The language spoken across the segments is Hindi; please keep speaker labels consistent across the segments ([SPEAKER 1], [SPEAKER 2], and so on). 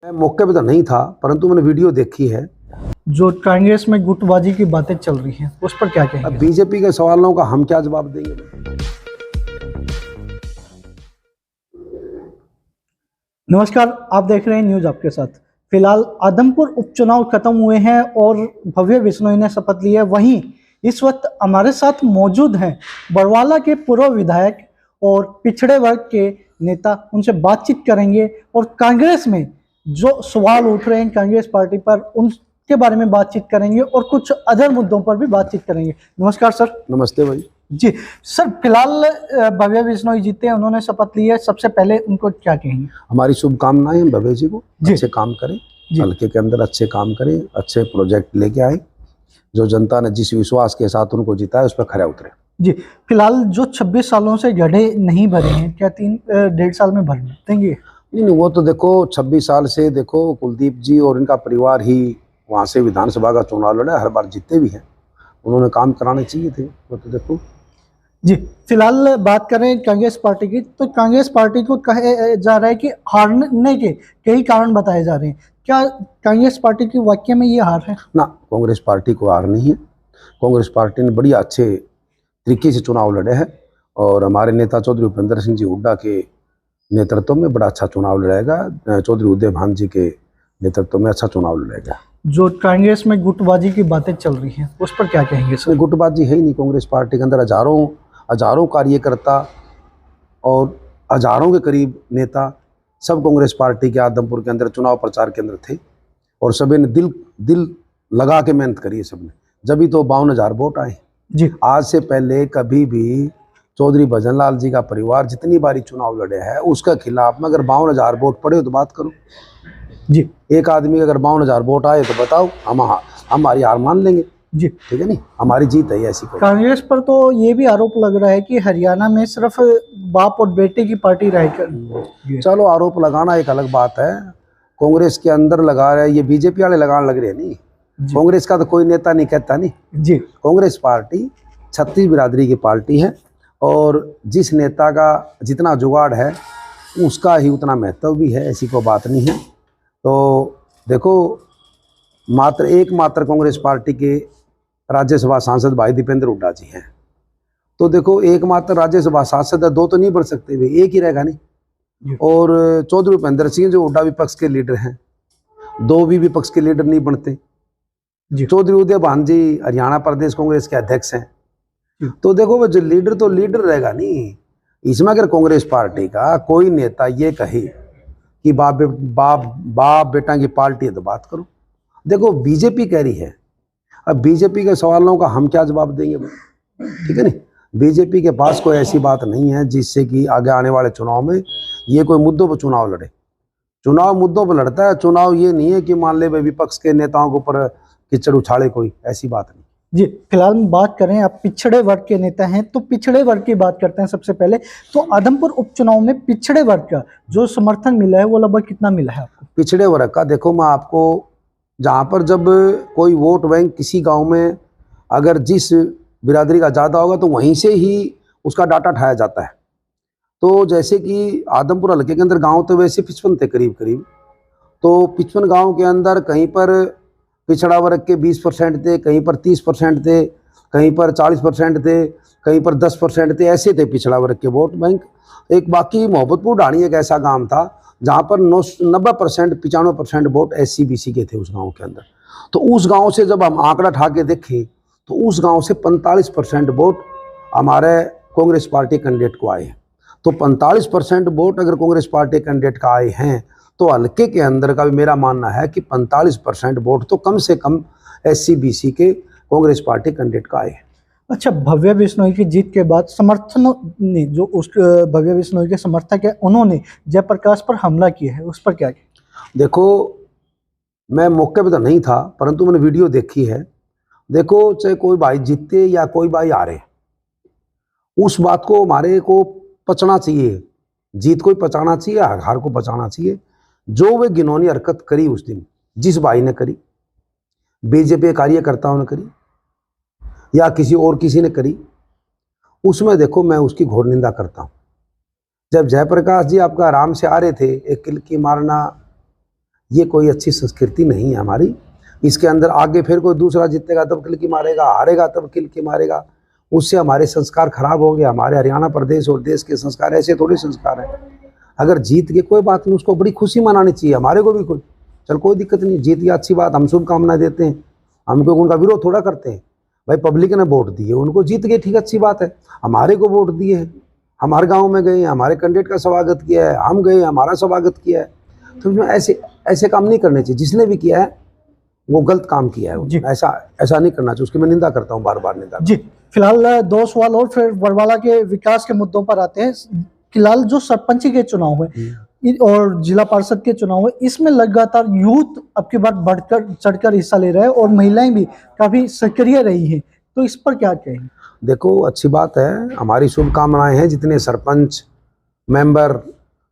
[SPEAKER 1] मैं मौके पे तो नहीं था, परंतु मैंने वीडियो देखी है।
[SPEAKER 2] जो कांग्रेस में गुटबाजी की बातें चल रही हैं उस पर क्या
[SPEAKER 1] अब
[SPEAKER 2] कहेंगे?
[SPEAKER 1] बीजेपी के सवालों का हम क्या जवाब देंगे?
[SPEAKER 2] नमस्कार, आप देख रहे हैं न्यूज आपके साथ। फिलहाल आदमपुर उपचुनाव खत्म हुए हैं और भव्य बिश्नोई ने शपथ ली है। वहीं इस वक्त हमारे साथ मौजूद हैं बरवाला के पूर्व विधायक और पिछड़े वर्ग के नेता। उनसे बातचीत करेंगे और कांग्रेस में जो सवाल उठ रहे हैं कांग्रेस पार्टी पर उनके बारे में बातचीत करेंगे और कुछ अदर मुद्दों पर भी बातचीत करेंगे। नमस्कार सर।
[SPEAKER 1] नमस्ते भाई।
[SPEAKER 2] जी सर, फिलहाल भव्य बिश्नोई जीते हैं, उन्होंने शपथ ली है। सबसे पहले उनको क्या कहेंगे?
[SPEAKER 1] हमारी शुभकामनाएं हम भव्य जी को
[SPEAKER 2] जी।
[SPEAKER 1] अच्छे काम करें,
[SPEAKER 2] जी।
[SPEAKER 1] हल्के के अंदर अच्छे काम करें, अच्छे प्रोजेक्ट लेके आए। जो जनता ने जिस विश्वास के साथ उनको जिताया उस पर खरे उतरे।
[SPEAKER 2] जी, फिलहाल जो 26 सालों से गड्ढे नहीं भरे हैं, क्या 3-1.5 साल में भर देंगे?
[SPEAKER 1] नहीं, वो तो देखो 26 साल से देखो कुलदीप जी और इनका परिवार ही वहाँ से विधानसभा का चुनाव लड़ा, हर बार जीते भी हैं। उन्होंने काम कराने चाहिए थे, वो तो देखो।
[SPEAKER 2] जी, फिलहाल बात करें कांग्रेस पार्टी की, तो कांग्रेस पार्टी को कहे जा रहा है कि हारने के कई कारण बताए जा रहे हैं। क्या कांग्रेस पार्टी की वाकई में ये हार है?
[SPEAKER 1] ना, कांग्रेस पार्टी को हार नहीं है। कांग्रेस पार्टी ने बढ़िया अच्छे तरीके से चुनाव लड़े हैं और हमारे नेता चौधरी भूपेंद्र सिंह जी हुड्डा के नेतृत्व में बड़ा अच्छा चुनाव लड़ेगा। चौधरी उदय भान जी के नेतृत्व में अच्छा चुनाव लड़ेगा।
[SPEAKER 2] जो कांग्रेस में गुटबाजी की बातें चल रही हैं उस पर क्या कहेंगे सर?
[SPEAKER 1] गुटबाजी है ही नहीं। कांग्रेस पार्टी के अंदर हजारों कार्यकर्ता और हजारों के करीब नेता सब कांग्रेस पार्टी के आदमपुर के अंदर चुनाव प्रचार के अंदर थे और सभी ने दिल लगा के मेहनत करी है सबने, जब भी तो 52,000 वोट आए।
[SPEAKER 2] जी।
[SPEAKER 1] आज से पहले कभी भी चौधरी भजनलाल जी का परिवार जितनी बारी चुनाव लड़े हैं उसके खिलाफ में अगर 52,000 वोट पड़े तो बात करो।
[SPEAKER 2] जी।
[SPEAKER 1] एक आदमी अगर 52,000 वोट आए तो बताओ, हमारी हार मान लेंगे।
[SPEAKER 2] जी,
[SPEAKER 1] ठीक है, नहीं हमारी जीत है ऐसी कोई।
[SPEAKER 2] कांग्रेस पर तो ये भी आरोप लग रहा है कि हरियाणा में सिर्फ बाप और बेटे की पार्टी रहकर।
[SPEAKER 1] चलो, आरोप लगाना एक अलग बात है। कांग्रेस के अंदर लगा रहे, ये बीजेपी वाले लगाने लग रहे हैं। नहीं, कांग्रेस का तो कोई नेता नहीं कहता। नहीं
[SPEAKER 2] जी,
[SPEAKER 1] कांग्रेस पार्टी छत्तीस बिरादरी की पार्टी है और जिस नेता का जितना जुगाड़ है उसका ही उतना महत्व भी है, ऐसी कोई बात नहीं है। तो देखो, एकमात्र कांग्रेस पार्टी के राज्यसभा सांसद भाई दीपेंद्र हुड्डा जी हैं। तो देखो, एकमात्र राज्यसभा सांसद है, दो तो नहीं बढ़ सकते भाई, एक ही रहेगा। नहीं, और चौधरी भूपेंद्र सिंह जो हुड्डा विपक्ष के लीडर हैं, दो भी विपक्ष के लीडर नहीं बनते। चौधरी उदय भान जी हरियाणा प्रदेश कांग्रेस के अध्यक्ष हैं। तो देखो, वो जो लीडर तो लीडर रहेगा। नहीं, इसमें अगर कांग्रेस पार्टी का कोई नेता ये कहे कि बाप बेटा की पार्टी है तो बात करो। देखो, बीजेपी कह रही है, अब बीजेपी के सवालों का हम क्या जवाब देंगे? ठीक है, नहीं बीजेपी के पास कोई ऐसी बात नहीं है जिससे कि आगे आने वाले चुनाव में ये कोई मुद्दों पर चुनाव लड़े। चुनाव मुद्दों पर लड़ता है, चुनाव ये नहीं है कि मान ले विपक्ष के नेताओं के ऊपर कीचड़ उछाले, कोई ऐसी बात नहीं।
[SPEAKER 2] जी, फिलहाल बात करें, आप पिछड़े वर्ग के नेता हैं तो पिछड़े वर्ग की बात करते हैं। सबसे पहले तो आदमपुर उपचुनाव में पिछड़े वर्ग का जो समर्थन मिला है वो लगभग कितना मिला है आपको?
[SPEAKER 1] पिछड़े वर्ग का देखो, मैं आपको जहाँ पर जब कोई वोट बैंक किसी गांव में अगर जिस बिरादरी का ज़्यादा होगा तो वहीं से ही उसका डाटा उठाया जाता है। तो जैसे कि आदमपुर हल्के के अंदर गांव तो वैसे 55 थे करीब, तो 55 गांव के अंदर कहीं पर पिछड़ा वर्ग के 20% थे, कहीं पर 30% थे, कहीं पर 40% थे, कहीं पर 10% थे, ऐसे थे पिछड़ा वर्ग के वोट बैंक। एक बाकी मोहब्बतपुर ढाणी एक ऐसा गांव था जहाँ पर 90% 95% वोट SC BC के थे उस गांव के अंदर। तो उस गांव से जब हम आंकड़ा उठा के देखें तो उस गांव से 45% वोट हमारे कांग्रेस पार्टी कैंडिडेट को आए हैं। तो 45% वोट अगर कांग्रेस पार्टी कैंडिडेट का आए हैं तो हल्के के अंदर का भी मेरा मानना है कि 45% वोट तो कम से कम SC BC के कांग्रेस पार्टी कैंडिडेट का आए हैं।
[SPEAKER 2] अच्छा, भव्य बिश्नोई की जीत के बाद समर्थनों ने जो उस भव्य बिश्नोई के समर्थक है उन्होंने जयप्रकाश पर हमला किया है, उस पर क्या किया?
[SPEAKER 1] देखो, मैं मौके पे तो नहीं था, परंतु मैंने वीडियो देखी है। देखो, चाहे कोई भाई जीते या कोई भाई हारे, उस बात को हमारे को पचना चाहिए। जीत को ही पचाना चाहिए, हार को बचाना चाहिए। जो वे घिनौनी हरकत करी उस दिन, जिस भाई ने करी, बीजेपी कार्यकर्ताओं ने करी या किसी ने करी, उसमें देखो मैं उसकी घोर निंदा करता हूँ। जब जयप्रकाश जी आपका आराम से आ रहे थे, एक किलकी मारना ये कोई अच्छी संस्कृति नहीं है हमारी। इसके अंदर आगे फिर कोई दूसरा जीतेगा तब किल की मारेगा, हारेगा तब किल की मारेगा, उससे हमारे संस्कार खराब हो गए। हमारे हरियाणा प्रदेश और देश के संस्कार ऐसे थोड़ी संस्कार हैं। अगर जीत के कोई बात नहीं, उसको बड़ी खुशी मनानी चाहिए, हमारे को भी खुश, चल कोई दिक्कत नहीं, जीत गया अच्छी बात, हम शुभकामनाएं देते हैं, हम क्यों उनका विरोध थोड़ा करते हैं। भाई पब्लिक ने वोट दिए, उनको जीत गए, ठीक अच्छी बात है। हमारे को वोट दिए हैं, हम हर गाँव में गए, हमारे कैंडिडेट का स्वागत किया है, हम गए, हमारा स्वागत किया है। तो ऐसे काम नहीं करने चाहिए। जिसने भी किया है वो गलत काम किया है, ऐसा नहीं करना चाहिए। उसकी मैं निंदा करता हूँ, बार बार निंदा।
[SPEAKER 2] जी, फिलहाल 2 सवाल और फिर बरवाला के विकास के मुद्दों पर आते हैं। फिलहाल जो सरपंच के चुनाव है और जिला पार्षद के चुनाव है, इसमें लगातार यूथ अब की बार बढ़कर चढ़कर हिस्सा ले रहे हैं और महिलाएं भी काफी सक्रिय रही हैं, तो इस पर क्या कहेंगे?
[SPEAKER 1] देखो अच्छी बात है, हमारी शुभकामनाएं हैं। जितने सरपंच मेंबर,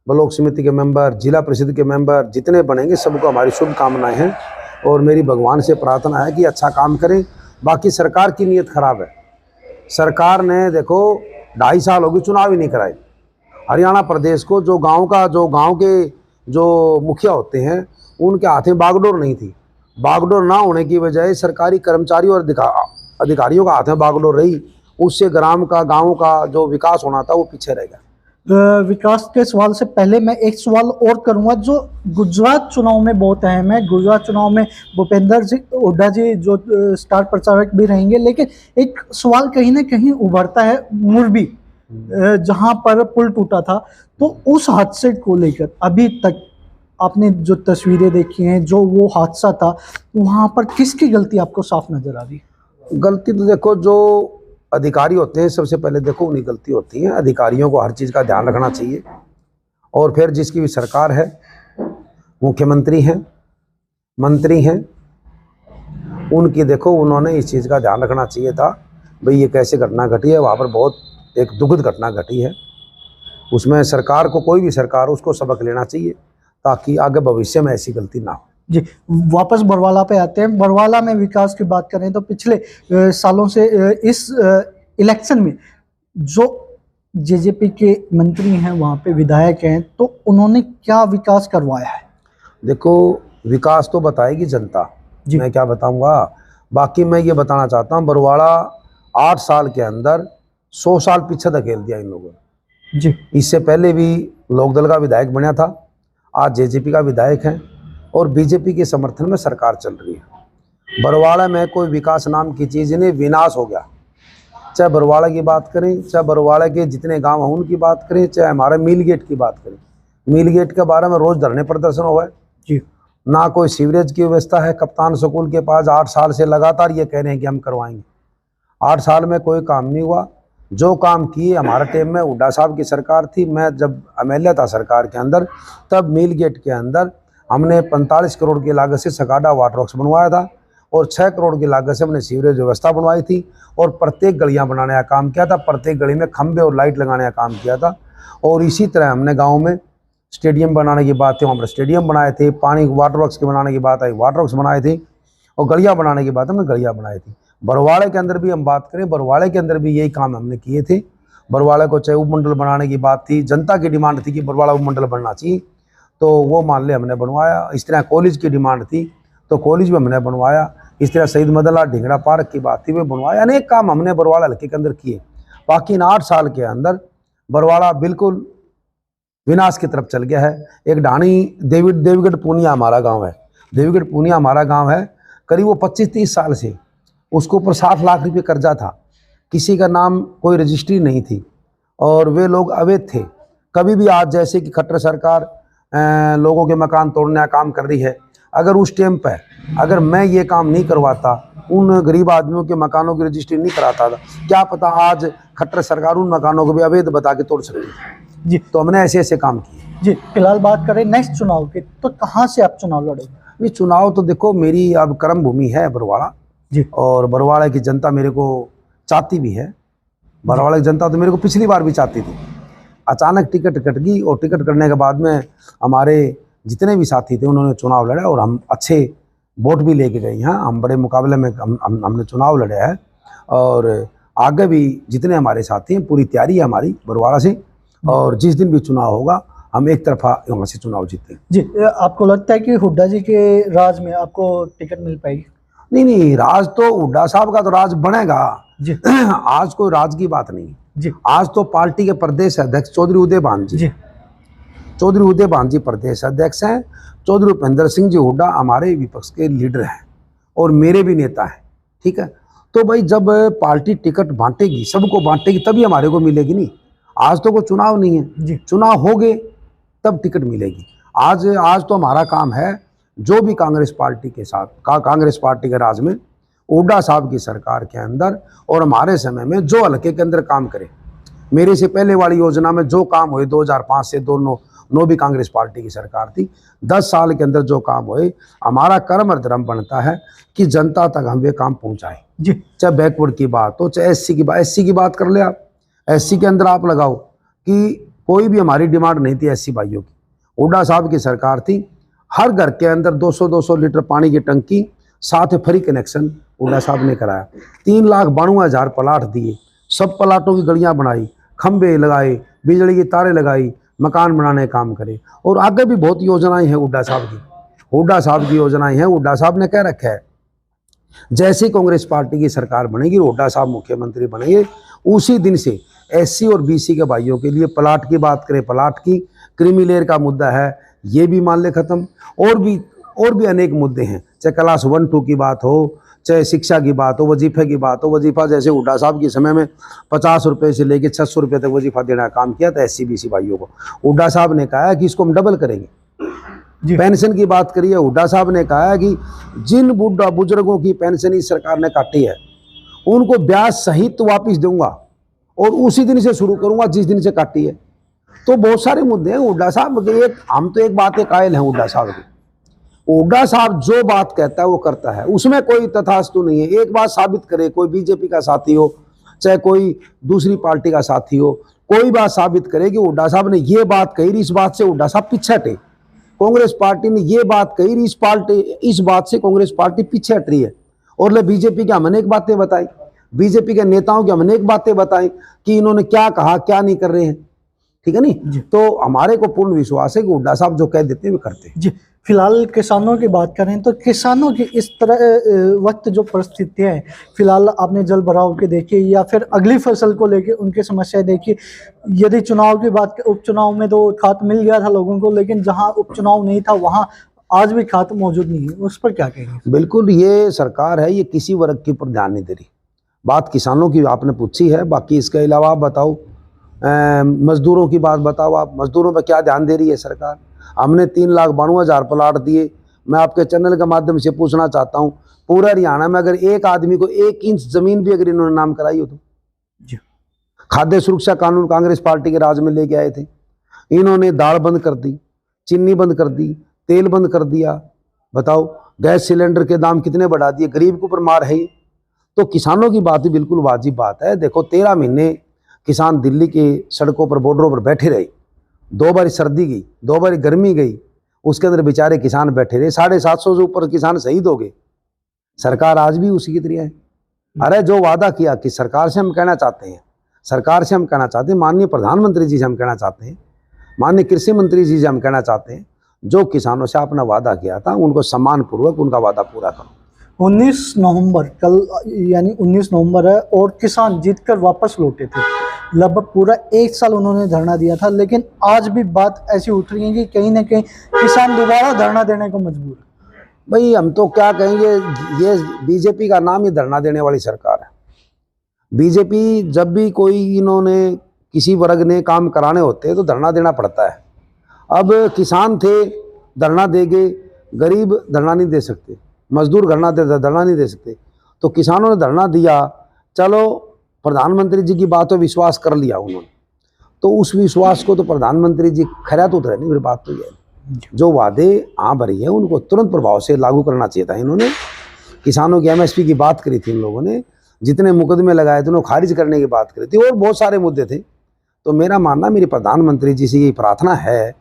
[SPEAKER 1] ब्लॉक समिति के मेंबर, जिला परिषद के मेंबर जितने बनेंगे, सबको हमारी शुभकामनाएं हैं और मेरी भगवान से प्रार्थना है कि अच्छा काम करें। बाकी सरकार की नीयत खराब है। सरकार ने देखो 2.5 साल हो गए चुनाव ही नहीं कराए। हरियाणा प्रदेश को जो गांव के जो मुखिया होते हैं, उनके हाथ में बागडोर नहीं थी। बागडोर ना होने की वजह सरकारी कर्मचारियों और अधिकारियों का हाथ में बागडोर रही, उससे गांव का जो विकास होना था वो पीछे रह गया।
[SPEAKER 2] विकास के सवाल से पहले मैं एक सवाल और करूंगा जो गुजरात चुनाव में बहुत अहम है। गुजरात चुनाव में भूपेंद्र जी हुड्डा जी जो स्टार प्रचारक भी रहेंगे, लेकिन एक सवाल कहीं ना कहीं उभरता है मुरबी, जहां पर पुल टूटा था, तो उस हादसे को लेकर अभी तक आपने जो तस्वीरें देखी हैं, जो वो हादसा था, वहां पर किसकी गलती आपको साफ नजर आ रही?
[SPEAKER 1] गलती तो देखो जो अधिकारी होते हैं, सबसे पहले देखो उन्हीं गलती होती है। अधिकारियों को हर चीज़ का ध्यान रखना चाहिए। और फिर जिसकी भी सरकार है, मुख्यमंत्री हैं, मंत्री हैं, उनकी देखो उन्होंने इस चीज़ का ध्यान रखना चाहिए था। भाई ये कैसे घटना घटी है, वहाँ पर बहुत एक दुखद घटना घटी है। उसमें सरकार को, कोई भी सरकार, उसको सबक लेना चाहिए ताकि आगे भविष्य में ऐसी गलती ना हो।
[SPEAKER 2] जी, वापस बरवाला पे आते हैं। बरवाला में विकास की बात करें तो पिछले सालों से इस इलेक्शन में जो जेजेपी के मंत्री हैं, वहाँ पे विधायक हैं, तो उन्होंने क्या विकास करवाया है?
[SPEAKER 1] देखो विकास तो बताएगी जनता, मैं क्या बताऊंगा। बाकी मैं ये बताना चाहता हूँ, बरवाड़ा 8 साल के अंदर 100 साल पीछे धकेल दिया इन लोगों ने।
[SPEAKER 2] जी, इससे
[SPEAKER 1] पहले भी लोकदल का विधायक बना था, आज जेजेपी का विधायक है और बीजेपी के समर्थन में सरकार चल रही है। बरवाड़ा में कोई विकास नाम की चीज़ नहीं, विनाश हो गया। चाहे बरवाड़ा की बात करें, चाहे बरवाड़ा के जितने गांव हैं उनकी बात करें, चाहे हमारे मील गेट की बात करें। मील गेट के बारे में रोज़ धरने प्रदर्शन हुआ है जी। ना कोई सीवरेज की व्यवस्था है। कप्तान स्कूल के पास 8 साल से लगातार ये कह रहे हैं कि हम करवाएंगे। 8 साल में कोई काम नहीं हुआ। जो काम किए हमारे टाइम में हुड्डा साहब की सरकार थी, मैं जब एमएलए था सरकार के अंदर, तब मील गेट के अंदर हमने 45 करोड़ की लागत से सकाडा वाटर वर्क्स बनवाया था और 6 करोड़ की लागत से हमने सीवरेज व्यवस्था बनवाई थी और प्रत्येक गलियां बनाने का काम किया था। प्रत्येक गली में खंबे और लाइट लगाने का काम किया था। और इसी तरह हमने गाँव में स्टेडियम बनाने की बात थी, वहाँ पर स्टेडियम बनाए थे। पानी वाटर वर्क्स के बनाने की बात आई, वाटर वर्क्स बनाए थे। और गलियाँ बनाने की बात हमने गलियाँ बनाई थी। बरवाड़े के अंदर भी हम बात करें, बरवाड़े के अंदर भी यही काम हमने किए थे। बरवाड़े को चाहे उपमंडल बनाने की बात थी, जनता की डिमांड थी कि बरवाड़ा उपमंडल बनना चाहिए, तो वो मान ले हमने बनवाया। इस तरह कॉलेज की डिमांड थी तो कॉलेज भी हमने बनवाया। इस तरह शहीद मदनलाल ढींगरा पार्क की बात थी, वो बनवाया। अनेक काम हमने बरवाड़ा हल्के के अंदर किए। बाकी इन 8 साल के अंदर बरवाड़ा बिल्कुल विनाश की तरफ चल गया है। एक ढाणी देवीगढ़ पूनिया हमारा गाँव है। देवीगढ़ पूनिया हमारा गाँव है। करीब वो 25-30 साल से उसके ऊपर 60 लाख रुपये कर्जा था। किसी का नाम कोई रजिस्ट्री नहीं थी और वे लोग अवैध थे। कभी भी आज जैसे कि खट्टर सरकार लोगों के मकान तोड़ने का काम कर रही है, अगर उस टाइम पर अगर मैं ये काम नहीं करवाता, उन गरीब आदमियों के मकानों की रजिस्ट्री नहीं कराता था, क्या पता आज खट्टर सरकार उन मकानों को भी अवैध बता के तोड़ सकती थी जी। तो हमने ऐसे ऐसे काम किए
[SPEAKER 2] जी। फिलहाल बात करें नेक्स्ट चुनाव की, तो कहाँ से आप चुनाव लड़ेंगे?
[SPEAKER 1] नहीं, चुनाव तो देखो मेरी अब कर्म भूमि है बरवाड़ा
[SPEAKER 2] जी, और
[SPEAKER 1] बरवाड़ा की जनता मेरे को चाहती भी है। बरवाड़ा की जनता तो मेरे को पिछली बार भी चाहती थी। अचानक टिकट कट गई और टिकट कटने के बाद में हमारे जितने भी साथी थे उन्होंने चुनाव लड़ा और हम अच्छे वोट भी लेके गए हैं। हम बड़े मुकाबले में हमने चुनाव लड़े हैं और आगे भी जितने हमारे साथी हैं पूरी तैयारी है हमारी बरवाड़ा से। और जिस दिन भी चुनाव होगा हम एक तरफा वहाँ से चुनाव जीतेंगे।
[SPEAKER 2] जी, आपको लगता है कि हुड्डा जी के राज में आपको टिकट मिल पाएगी?
[SPEAKER 1] नहीं नहीं, राज तो हुड्डा साहब का तो राज बनेगा
[SPEAKER 2] जी
[SPEAKER 1] आज कोई राज की बात नहीं।
[SPEAKER 2] जी
[SPEAKER 1] आज तो पार्टी के प्रदेश अध्यक्ष चौधरी उदयभान जी,
[SPEAKER 2] जी
[SPEAKER 1] चौधरी उदयभान जी प्रदेश अध्यक्ष हैं। चौधरी भूपेंद्र सिंह जी हुड्डा हमारे विपक्ष के लीडर हैं और मेरे भी नेता हैं, ठीक है। तो भाई जब पार्टी टिकट बांटेगी, सबको बांटेगी, तभी हमारे को मिलेगी। नहीं, आज तो कोई चुनाव नहीं है
[SPEAKER 2] जी
[SPEAKER 1] चुनाव हो गए तब टिकट मिलेगी। आज तो हमारा काम है जो भी कांग्रेस पार्टी के साथ कांग्रेस पार्टी के राज में हुड्डा साहब की सरकार के अंदर और हमारे समय में जो हल्के के अंदर काम करे, मेरे से पहले वाली योजना में जो काम हुए 2005 से 2009 भी कांग्रेस पार्टी की सरकार थी, 10 साल के अंदर जो काम हुए, हमारा कर्म और धर्म बनता है कि जनता तक हम वे काम पहुंचाएं।
[SPEAKER 2] जी
[SPEAKER 1] चाहे बैकवर्ड की बात हो, चाहे एससी की बात कर ले आप। एससी के अंदर आप लगाओ कि कोई भी हमारी डिमांड नहीं थी एससी भाइयों की। हुड्डा साहब की सरकार थी, हर घर के अंदर 200 लीटर पानी की टंकी, साथ में फ्री कनेक्शन हुड्डा साहब ने कराया। 3,92,000 प्लाट दिए, सब प्लाटों की गलियां बनाई, खंबे लगाए, बिजली की तारें लगाई, मकान बनाने का काम करे। और आगे भी बहुत योजनाएं हैं हुड्डा साहब की योजनाएं हैं। हुड्डा साहब ने कह रखा है जैसे कांग्रेस पार्टी की सरकार बनेगी, हुड्डा साहब मुख्यमंत्री बनेंगे, उसी दिन से एससी और बीसी के भाइयों के लिए प्लाट की बात करें, प्लाट की, क्रीमी लेयर का मुद्दा है ये भी मान ले खत्म। और भी अनेक मुद्दे हैं, चाहे क्लास 1-2 की बात हो, चाहे शिक्षा की बात हो, वजीफे की बात हो। वजीफा जैसे हुड्डा साहब के समय में 50 रुपये से लेकर 600 रुपये तक वजीफा देना काम किया था एससी बीसी भाइयों को। हुड्डा साहब ने कहा है कि इसको हम डबल करेंगे। पेंशन की बात करिए, हुड्डा साहब ने कहा है कि जिन बुढ़ा बुजुर्गों की पेंशन इस सरकार ने काटी है उनको ब्याज सहित वापिस दूंगा और उसी दिन से शुरू करूंगा जिस दिन से काटी है। तो बहुत सारे मुद्दे हैं हुड्डा साहब के। हम तो एक बात के कायल हैं हुड्डा साहब के। हुड्डा साहब जो बात कहता है वो करता है, उसमें कोई तथास्तु नहीं है। एक बात साबित करे, कोई बीजेपी का साथी हो चाहे कोई दूसरी पार्टी का साथी हो, कोई बात साबित करे कि हुड्डा साहब ने ये बात कही, इस बात से हुड्डा साहब पीछे हटे। कांग्रेस पार्टी ने ये बात कही, इस बात से कांग्रेस पार्टी पीछे हट रही है। और ले बीजेपी की हमने एक बातें बताई, बीजेपी के नेताओं की हमने एक बातें बताई कि इन्होंने क्या कहा क्या नहीं कर रहे हैं, ठीक है नहीं। तो हमारे को पूर्ण विश्वास है कि हुड्डा साहब जो कह देते हैं वो करते हैं।
[SPEAKER 2] जी, फिलहाल किसानों की बात करें तो किसानों की इस तरह वक्त जो परिस्थितियां हैं, फिलहाल आपने जल भराव के देखी या फिर अगली फसल को लेके उनकी समस्याएं देखी। यदि चुनाव की बात, उपचुनाव में तो खाद मिल गया था लोगों को, लेकिन जहां उपचुनाव नहीं था वहां आज भी खाद मौजूद नहीं है, उस पर क्या कहेंगे?
[SPEAKER 1] बिल्कुल, ये सरकार है ये किसी वर्ग के ऊपर ध्यान नहीं दे रही। बात किसानों की आपने पूछी है, बाकी इसके अलावा आप बताओ मजदूरों की बात बताओ, आप मजदूरों पर क्या ध्यान दे रही है सरकार? हमने 3,92,000 प्लाट दिए। मैं आपके चैनल के माध्यम से पूछना चाहता हूँ, पूरा हरियाणा में अगर एक आदमी को 1 इंच जमीन भी अगर इन्होंने नाम कराई हो तो? खाद्य सुरक्षा कानून कांग्रेस पार्टी के राज में लेके आए थे, इन्होंने दाल बंद कर दी, चीनी बंद कर दी, तेल बंद कर दिया। बताओ, गैस सिलेंडर के दाम कितने बढ़ा दिए, गरीब के ऊपर मार है। तो किसानों की बात ही बिल्कुल वाजिब बात है। देखो 13 महीने किसान दिल्ली के सड़कों पर, बॉर्डरों पर बैठे रहे। 2 बार सर्दी गई, 2 बार गर्मी गई, उसके अंदर बेचारे किसान बैठे रहे। 750 से ऊपर किसान शहीद हो गए। सरकार आज भी उसी की तरह है। अरे जो वादा किया कि सरकार से हम कहना चाहते हैं, माननीय प्रधानमंत्री जी से हम कहना चाहते हैं, माननीय कृषि मंत्री जी से हम कहना चाहते हैं, जो किसानों से आपने वादा किया था उनको सम्मान पूर्वक उनका वादा पूरा करो।
[SPEAKER 2] 19 नवंबर कल, यानी 19 नवंबर है और किसान जीतकर वापस लौटे थे। लगभग पूरा 1 साल उन्होंने धरना दिया था, लेकिन आज भी बात ऐसी उठ रही है कि कहीं ना कहीं किसान दोबारा धरना देने को मजबूर है।
[SPEAKER 1] भाई हम तो क्या कहेंगे, ये बीजेपी का नाम ही धरना देने वाली सरकार है। बीजेपी जब भी कोई इन्होंने किसी वर्ग ने काम कराने होते हैं तो धरना देना पड़ता है। अब किसान थे धरना देंगे, गरीब धरना नहीं दे सकते, मजदूर धरना नहीं दे सकते। तो किसानों ने धरना दिया, चलो प्रधानमंत्री जी की बात पर विश्वास कर लिया उन्होंने, तो उस विश्वास को तो प्रधानमंत्री जी खरा तो उतरे नहीं। मेरी बात तो ये है, जो वादे भरी है उनको तुरंत प्रभाव से लागू करना चाहिए था। इन्होंने किसानों की एमएसपी की बात करी थी, इन लोगों ने जितने मुकदमे लगाए थे उन्होंने खारिज करने की बात करी थी, और बहुत सारे मुद्दे थे। तो मेरा मानना, मेरी प्रधानमंत्री जी से यही प्रार्थना है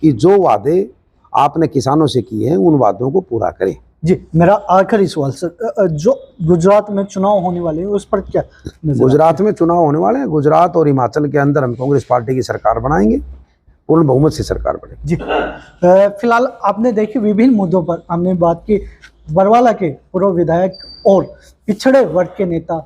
[SPEAKER 1] कि जो वादे आपने किसानों से किए हैं उन वादों को पूरा करें।
[SPEAKER 2] जी, मेरा आखिरी सवाल सर, जो गुजरात में चुनाव होने वाले हैं उस पर क्या?
[SPEAKER 1] गुजरात में चुनाव होने वाले हैं, गुजरात और हिमाचल के अंदर हम कांग्रेस पार्टी की सरकार बनाएंगे। पूर्ण बहुमत से सरकार बनेगी।
[SPEAKER 2] जी फिलहाल आपने देखी विभिन्न मुद्दों पर हमने बात की बरवाला के पूर्व विधायक और पिछड़े वर्ग के नेता